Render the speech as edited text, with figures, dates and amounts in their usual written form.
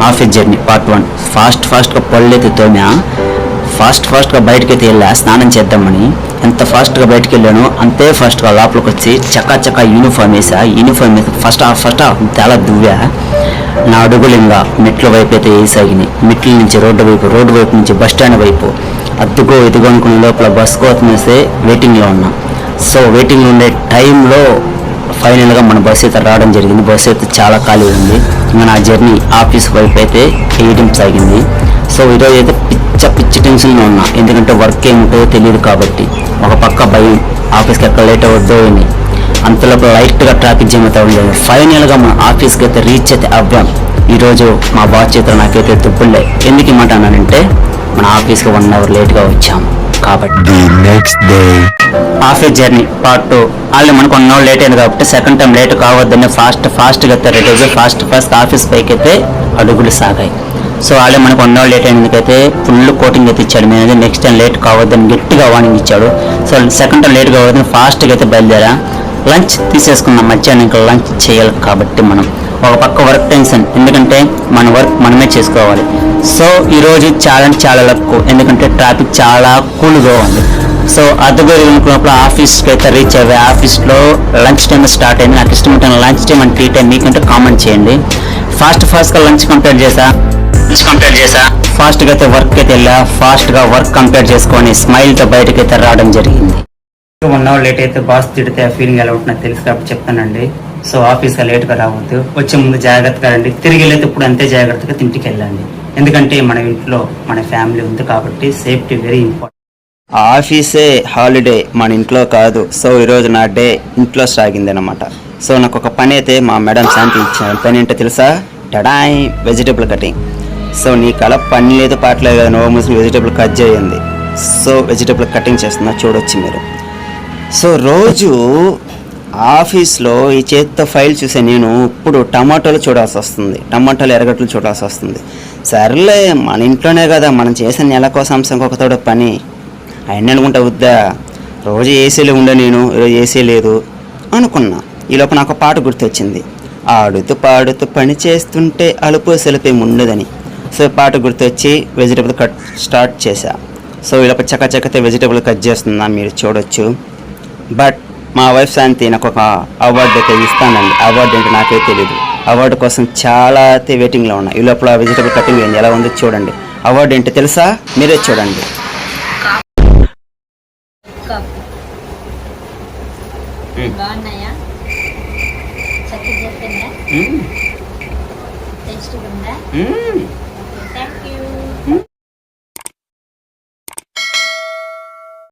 Office journey part 1. ఫాస్ట్గా పళ్ళైతే తోమా, ఫాస్ట్గా బయటకైతే వెళ్ళా స్నానం చేద్దామని. ఎంత ఫాస్ట్గా బయటకు వెళ్ళానో అంతే ఫాస్ట్గా లోపలికి వచ్చి చక్కా యూనిఫామ్ వేసా. యూనిఫామ్ వేసి ఫస్ట్ హాఫ్ చాలా దువ్వా. నా అడుగులు ఇంకా మెట్ల వైపు అయితే వేసాగినాయి. మెట్ల నుంచి రోడ్డు వైపు నుంచి బస్ స్టాండ్ వైపు అద్దుకో ఎదుగు అనుకునే లోపల బస్ కోసం వేస్తే వెయిటింగ్లో ఉన్నా. సో వెయిటింగ్లో ఉండే టైంలో ఫైనల్గా మన బస్సు అయితే రావడం జరిగింది. బస్సు అయితే చాలా ఖాళీ ఉంది. ఇంకా నా జర్నీ ఆఫీస్ వైపు అయితే వేయడం సాగింది. సో ఈరోజు అయితే పిచ్చి టెన్షన్లో ఉన్నా, ఎందుకంటే వర్క్ ఏముంటుందో తెలియదు కాబట్టి. ఒక పక్క భయం, ఆఫీస్కి ఎక్కడ లేట్ అవ్వద్దో అని. అంతలోపు లైట్గా ట్రాఫిక్ జామ్ అయితే అవ్వలేదు. ఫైనల్గా మన ఆఫీస్కి అయితే రీచ్ అయితే అవ్వాం. ఈరోజు మా బాస్ చేతిలో నాకైతే తుప్పులే. ఎందుకు ఈ మాట అన్నానంటే మన ఆఫీస్కి 1 అవర్ లేట్గా వచ్చాము కాబట్టి. Next day office journey part 2. Already మనకు 1 అవర్ లేట్ అయింది కాబట్టి సెకండ్ టైం లేట్ కావద్దని ఫాస్ట్గా అయితే రెడీ అయ్యి ఫాస్ట్ ఆఫీస్ పైకి అయితే అడుగులు సాగాయి. సో ఆల్రెడీ మనకు 1 అవర్ లేట్ అయినందుకైతే ఫుల్ కోటింగ్ అయితే ఇచ్చాడు. మేము నెక్స్ట్ టైం లేట్ కావద్దని గట్టిగా వార్నింగ్ ఇచ్చాడు. సో సెకండ్ టైం లేట్ కావద్దని ఫాస్ట్గా అయితే బయలుదేరా. లంచ్ తీసేసుకున్నాం. మధ్యాహ్నం ఇంకా లంచ్ చేయాలి కాబట్టి మనం ఒక పక్క వర్క్ టెన్షన్, ఎందుకంటే మన వర్క్ మనమే చేసుకోవాలి. సో ఈరోజు చాలా లక్కు, ఎందుకంటే ట్రాఫిక్ చాలా కూల్గా ఉంది. సో అర్ధగోరి అనుకున్నప్పుడు ఆఫీస్కి అయితే రీచ్ అయ్యే. ఆఫీస్లో లంచ్ టైం స్టార్ట్ అయింది. నాకు ఇష్టమైన lunch time and tea time మీకంటే కామెంట్ చేయండి. ఫాస్ట్గా లంచ్ కంప్లీట్ చేసా. ఫాస్ట్గా అయితే వర్క్ అయితే వెళ్ళా. ఫాస్ట్గా వర్క్ కంప్లీట్ చేసుకొని స్మైల్తో బయటకి అయితే రావడం జరిగింది. 1 అవర్ లేట్ అయితే బాస్ తిడితే ఆ ఫీలింగ్ ఎలా ఉంటుందో తెలుసు కాబట్టి చెప్తానండి. సో ఆఫీస్గా లేట్గా రావద్దు, వచ్చే ముందు జాగ్రత్తగా రండి. తిరిగి వెళ్ళేది ఇప్పుడు అంతే జాగ్రత్తగా ఇంటికి వెళ్ళండి, ఎందుకంటే మన ఇంట్లో మన ఫ్యామిలీ ఉంది కాబట్టి సేఫ్టీ వెరీ ఇంపార్టెంట్. ఆఫీసే హాలిడే, మన ఇంట్లో కాదు. సో ఈరోజు నా డే ఇంట్లో సాగింది అనమాట. సో నాకు ఒక పని అయితే మా మేడం శాంతి ఇచ్చాను. పని ఏంటో తెలుసా? Ta-da, vegetable cutting. సో నీకు అలా పని లేదు పాటలేదు కదా, నో ముస్లిం వెజిటేబుల్ కట్ చేయండి. సో వెజిటేబుల్ కటింగ్ చేస్తున్నా, చూడొచ్చు మీరు. సో రోజు ఆఫీస్లో ఈ చేతితో ఫైల్ చూసే నేను ఇప్పుడు టమాటోలు చూడాల్సి వస్తుంది, ఎర్రగడ్డలు చూడాల్సి వస్తుంది. సర్లే మన ఇంట్లోనే కదా, మనం చేసే నెలకో సంవత్సరంకి ఒక తోడ పని అయిన అనుకుంటా వద్దా. రోజు ఏసీలో ఉండే నేను ఈరోజు ఏసీ లేదు అనుకున్నా. ఈలోపు నాకు పాట గుర్తొచ్చింది. ఆడుతూ పాడుతూ పని చేస్తుంటే అలుపు సెలుపేం ఉండదని. సో పాట గుర్తొచ్చి వెజిటేబుల్ కట్ స్టార్ట్ చేశా. సో ఈలోపు చక్కతే వెజిటేబుల్ కట్ చేస్తున్నా, మీరు చూడొచ్చు. బట్ మా వైఫ్ శాంతి నాకు ఒక అవార్డు అయితే ఇస్తానండి. అవార్డు ఏంటో నాకే తెలీదు. అవార్డు కోసం చాలా అయితే వెయిటింగ్లో ఉన్నా. ఈ లోపల వెజిటేబుల్ కటింగ్ ఎలా ఉందో చూడండి. అవార్డు ఏంటో తెలుసా? మీరే చూడండి.